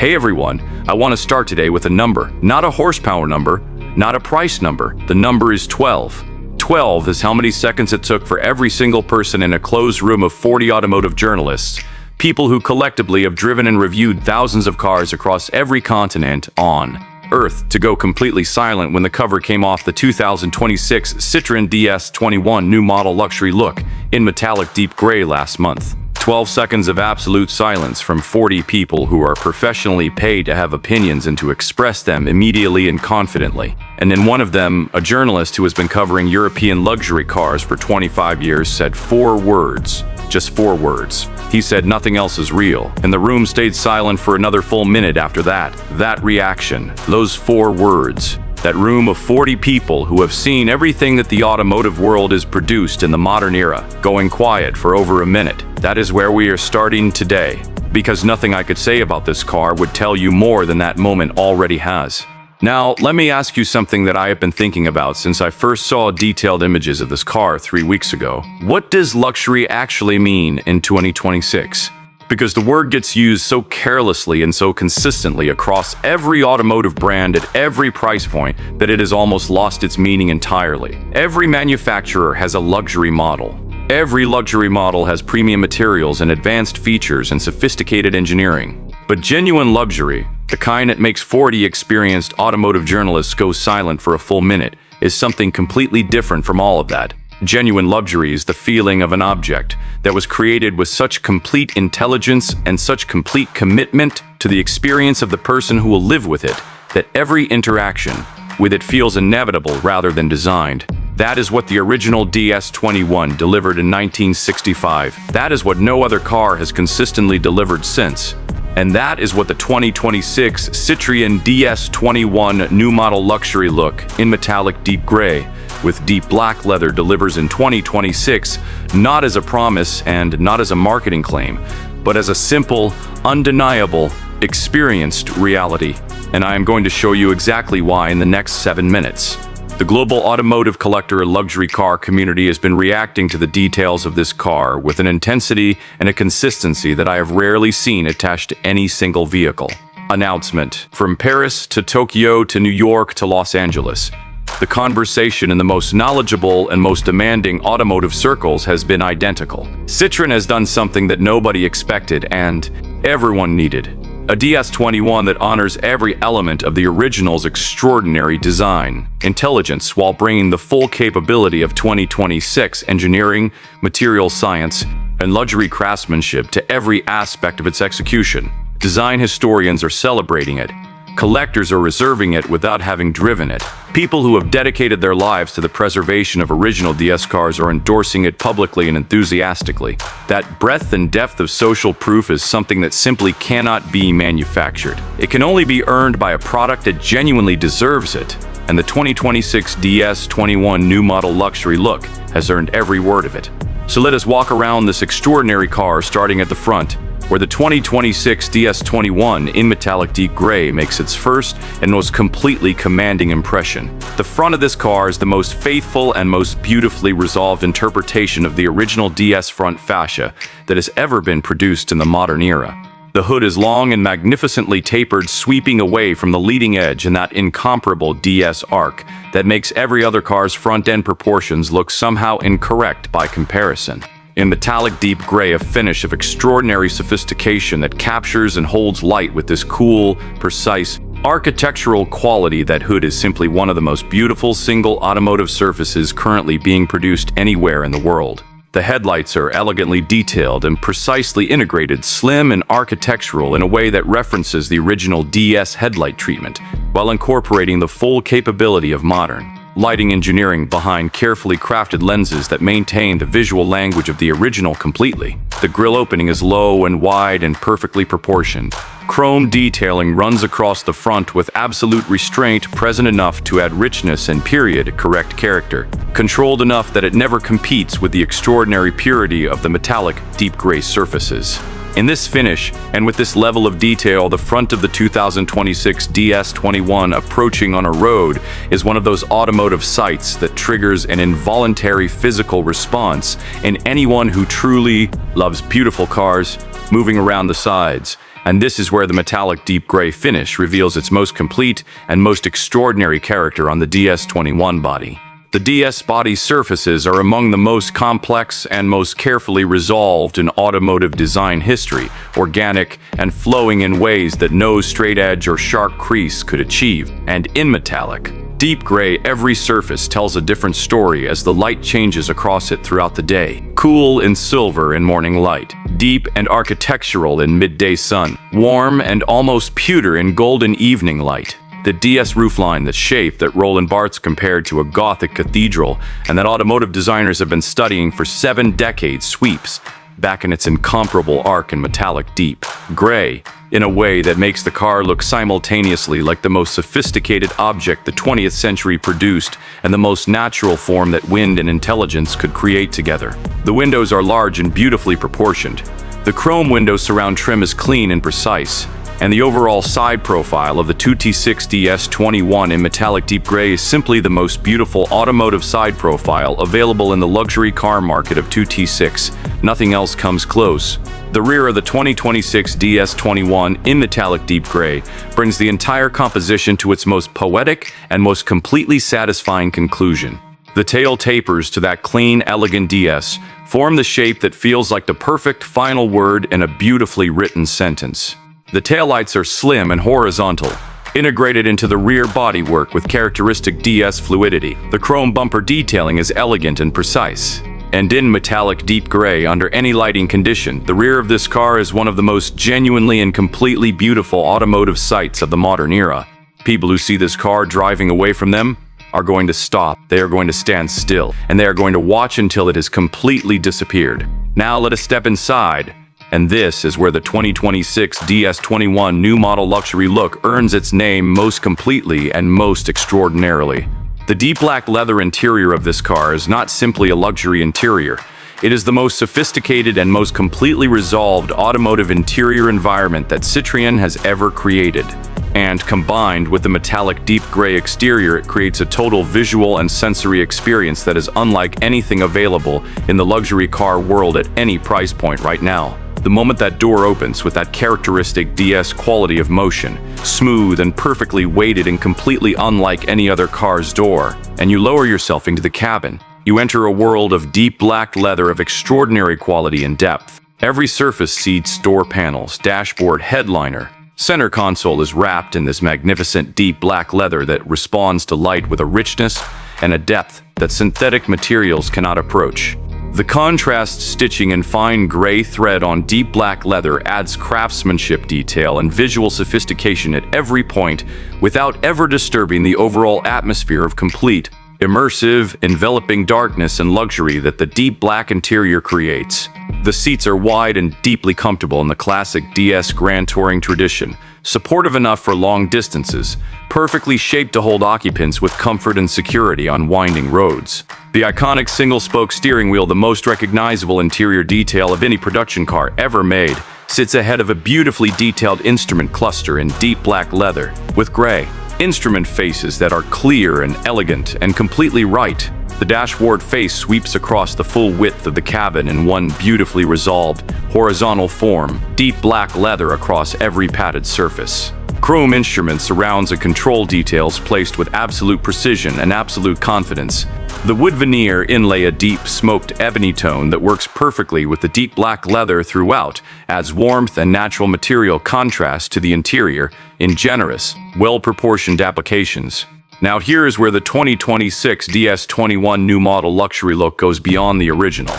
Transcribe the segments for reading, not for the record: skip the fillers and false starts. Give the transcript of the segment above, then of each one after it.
Hey everyone, I want to start today with a number, not a horsepower number, not a price number. The number is 12. 12 is how many seconds it took for every single person in a closed room of 40 automotive journalists, people who collectively have driven and reviewed thousands of cars across every continent on Earth, to go completely silent when the cover came off the 2026 Citroën DS 21 new model luxury look in metallic deep gray last month. 12 seconds of absolute silence from 40 people who are professionally paid to have opinions and to express them immediately and confidently. And in one of them, a journalist who has been covering European luxury cars for 25 years said 4 words. Just 4 words. He said nothing else is real, and the room stayed silent for another full minute after that. That reaction, those 4 words. That room of 40 people who have seen everything that the automotive world has produced in the modern era, going quiet for over a minute. That is where we are starting today, because nothing I could say about this car would tell you more than that moment already has. Now, let me ask you something that I have been thinking about since I first saw detailed images of this car 3 weeks ago. What does luxury actually mean in 2026? Because the word gets used so carelessly and so consistently across every automotive brand at every price point that it has almost lost its meaning entirely. Every manufacturer has a luxury model. Every luxury model has premium materials and advanced features and sophisticated engineering. But genuine luxury, the kind that makes 40 experienced automotive journalists go silent for a full minute, is something completely different from all of that. Genuine luxury is the feeling of an object that was created with such complete intelligence and such complete commitment to the experience of the person who will live with it that every interaction with it feels inevitable rather than designed. That is what the original DS21 delivered in 1965. That is what no other car has consistently delivered since. And that is what the 2026 Citroën DS21 new model luxury look in metallic deep gray with deep black leather delivers in 2026, not as a promise and not as a marketing claim, but as a simple, undeniable, experienced reality. And I am going to show you exactly why in the next 7 minutes. The global automotive collector and luxury car community has been reacting to the details of this car with an intensity and a consistency that I have rarely seen attached to any single vehicle. Announcement. From Paris to Tokyo to New York to Los Angeles, the conversation in the most knowledgeable and most demanding automotive circles has been identical. Citroën has done something that nobody expected and everyone needed. A DS21 that honors every element of the original's extraordinary design, intelligence, while bringing the full capability of 2026 engineering, material science, and luxury craftsmanship to every aspect of its execution. Design historians are celebrating it. Collectors are reserving it without having driven it. People who have dedicated their lives to the preservation of original DS cars are endorsing it publicly and enthusiastically. That breadth and depth of social proof is something that simply cannot be manufactured. It can only be earned by a product that genuinely deserves it. And the 2026 DS21 new model luxury look has earned every word of it. So let us walk around this extraordinary car starting at the front, where the 2026 DS21 in metallic deep gray makes its first and most completely commanding impression. The front of this car is the most faithful and most beautifully resolved interpretation of the original DS front fascia that has ever been produced in the modern era. The hood is long and magnificently tapered, sweeping away from the leading edge in that incomparable DS arc that makes every other car's front-end proportions look somehow incorrect by comparison. In metallic deep gray, a finish of extraordinary sophistication that captures and holds light with this cool, precise, architectural quality. That hood is simply one of the most beautiful single automotive surfaces currently being produced anywhere in the world. The headlights are elegantly detailed and precisely integrated, slim and architectural in a way that references the original DS headlight treatment, while incorporating the full capability of modern lighting engineering behind carefully crafted lenses that maintain the visual language of the original completely. The grille opening is low and wide and perfectly proportioned. Chrome detailing runs across the front with absolute restraint present enough to add richness and period-correct character, controlled enough that it never competes with the extraordinary purity of the metallic deep gray surfaces. In this finish, and with this level of detail, the front of the 2026 DS21 approaching on a road is one of those automotive sights that triggers an involuntary physical response in anyone who truly loves beautiful cars moving around the sides, And this is where the metallic deep gray finish reveals its most complete and most extraordinary character on the DS21 body. The DS body surfaces are among the most complex and most carefully resolved in automotive design history, organic and flowing in ways that no straight edge or sharp crease could achieve. And in metallic deep gray, every surface tells a different story as the light changes across it throughout the day. Cool in silver in morning light, deep and architectural in midday sun, warm and almost pewter in golden evening light. The DS roofline, the shape that Roland Barthes compared to a Gothic cathedral and that automotive designers have been studying for 7 decades, sweeps back in its incomparable arc in metallic deep gray in a way that makes the car look simultaneously like the most sophisticated object the 20th century produced and the most natural form that wind and intelligence could create together. The windows are large and beautifully proportioned. The chrome window surround trim is clean and precise, and the overall side profile of the 2T6 DS21 in metallic deep gray is simply the most beautiful automotive side profile available in the luxury car market of 2T6. Nothing else comes close. The rear of the 2026 DS21 in metallic deep gray brings the entire composition to its most poetic and most completely satisfying conclusion. The tail tapers to that clean, elegant DS, form the shape that feels like the perfect final word in a beautifully written sentence. The taillights are slim and horizontal, integrated into the rear bodywork with characteristic DS fluidity. The chrome bumper detailing is elegant and precise. And in metallic deep gray, under any lighting condition, the rear of this car is one of the most genuinely and completely beautiful automotive sights of the modern era. People who see this car driving away from them are going to stop, they are going to stand still, and they are going to watch until it has completely disappeared. Now let us step inside. And this is where the 2026 DS21 new model luxury look earns its name most completely and most extraordinarily. The deep black leather interior of this car is not simply a luxury interior. It is the most sophisticated and most completely resolved automotive interior environment that Citroën has ever created. And combined with the metallic deep gray exterior, it creates a total visual and sensory experience that is unlike anything available in the luxury car world at any price point right now. The moment that door opens with that characteristic DS quality of motion, smooth and perfectly weighted and completely unlike any other car's door, and you lower yourself into the cabin, you enter a world of deep black leather of extraordinary quality and depth. Every surface seats, door panels, dashboard, headliner. Center console is wrapped in this magnificent deep black leather that responds to light with a richness and a depth that synthetic materials cannot approach. The contrast stitching in fine gray thread on deep black leather adds craftsmanship detail and visual sophistication at every point without ever disturbing the overall atmosphere of complete, immersive, enveloping darkness and luxury that the deep black interior creates. The seats are wide and deeply comfortable in the classic DS Grand Touring tradition, supportive enough for long distances, perfectly shaped to hold occupants with comfort and security on winding roads. The iconic single-spoke steering wheel, the most recognizable interior detail of any production car ever made, sits ahead of a beautifully detailed instrument cluster in deep black leather, with gray instrument faces that are clear and elegant and completely right. The dashboard face sweeps across the full width of the cabin in one beautifully resolved, horizontal form, deep black leather across every padded surface. Chrome instrument surrounds and control details placed with absolute precision and absolute confidence. The wood veneer inlay a deep smoked ebony tone that works perfectly with the deep black leather throughout, adds warmth and natural material contrast to the interior in generous, well-proportioned applications. Now here is where the 2026 DS21 new model luxury look goes beyond the original.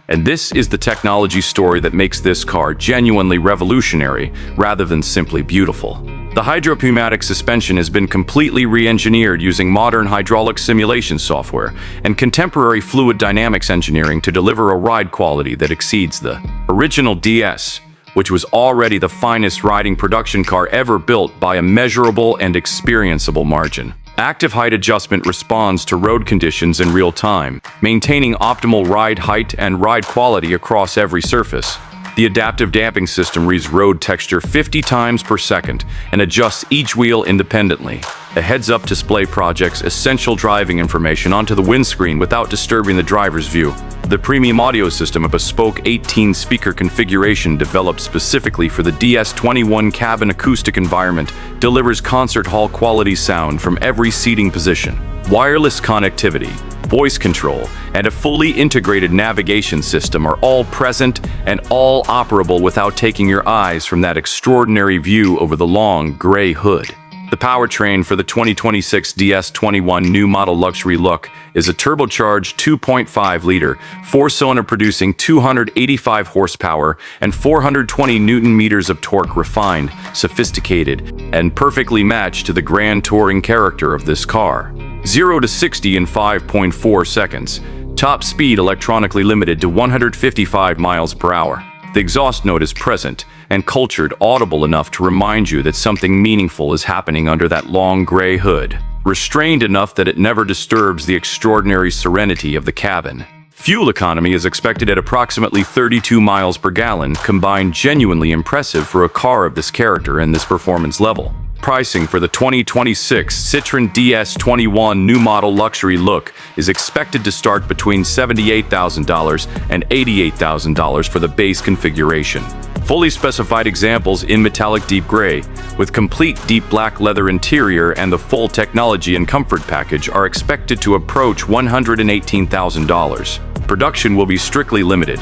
And this is the technology story that makes this car genuinely revolutionary rather than simply beautiful. The hydropneumatic suspension has been completely re-engineered using modern hydraulic simulation software and contemporary fluid dynamics engineering to deliver a ride quality that exceeds the original DS, which was already the finest riding production car ever built by a measurable and experienceable margin. Active height adjustment responds to road conditions in real time, maintaining optimal ride height and ride quality across every surface. The adaptive damping system reads road texture 50 times per second and adjusts each wheel independently. A heads-up display projects essential driving information onto the windscreen without disturbing the driver's view. The premium audio system, a bespoke 18-speaker configuration developed specifically for the DS21 cabin acoustic environment, delivers concert hall quality sound from every seating position. Wireless connectivity, voice control, and a fully integrated navigation system are all present and all operable without taking your eyes from that extraordinary view over the long gray hood. The powertrain for the 2026 DS21 new model luxury look is a turbocharged 2.5-liter four-cylinder producing 285 horsepower and 420 newton-meters of torque, refined, sophisticated, and perfectly matched to the grand touring character of this car. 0 to 60 in 5.4 seconds. Top speed electronically limited to 155 miles per hour. The exhaust note is present and cultured, audible enough to remind you that something meaningful is happening under that long gray hood. Restrained enough that it never disturbs the extraordinary serenity of the cabin. Fuel economy is expected at approximately 32 miles per gallon, combined genuinely impressive for a car of this character and this performance level. Pricing for the 2026 Citroën DS21 new model luxury look is expected to start between $78,000 and $88,000 for the base configuration. Fully specified examples in metallic deep gray, with complete deep black leather interior and the full technology and comfort package, are expected to approach $118,000. Production will be strictly limited.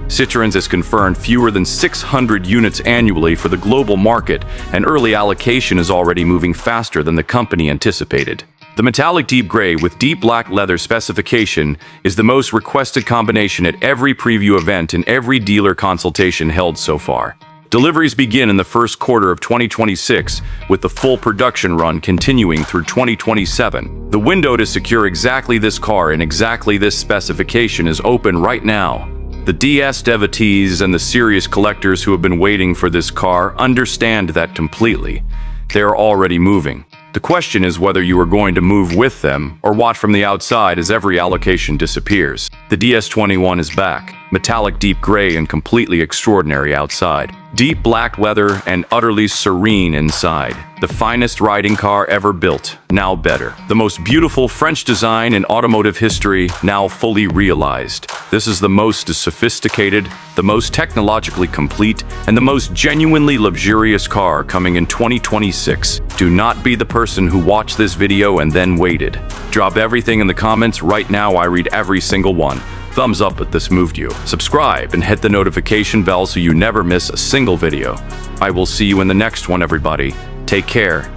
Citroën has confirmed fewer than 600 units annually for the global market, and early allocation is already moving faster than the company anticipated. The metallic deep gray with deep black leather specification is the most requested combination at every preview event and every dealer consultation held so far. Deliveries begin in the first quarter of 2026, with the full production run continuing through 2027. The window to secure exactly this car in exactly this specification is open right now. The DS devotees and the serious collectors who have been waiting for this car understand that completely. They are already moving. The question is whether you are going to move with them or watch from the outside as every allocation disappears. The DS21 is back. Metallic deep gray and completely extraordinary outside. Deep black leather and utterly serene inside. The finest riding car ever built, now better. The most beautiful French design in automotive history, now fully realized. This is the most sophisticated, the most technologically complete, and the most genuinely luxurious car coming in 2026. Do not be the person who watched this video and then waited. Drop everything in the comments right now. I read every single one. Thumbs up if this moved you. Subscribe and hit the notification bell so you never miss a single video. I will see you in the next one, everybody. Take care.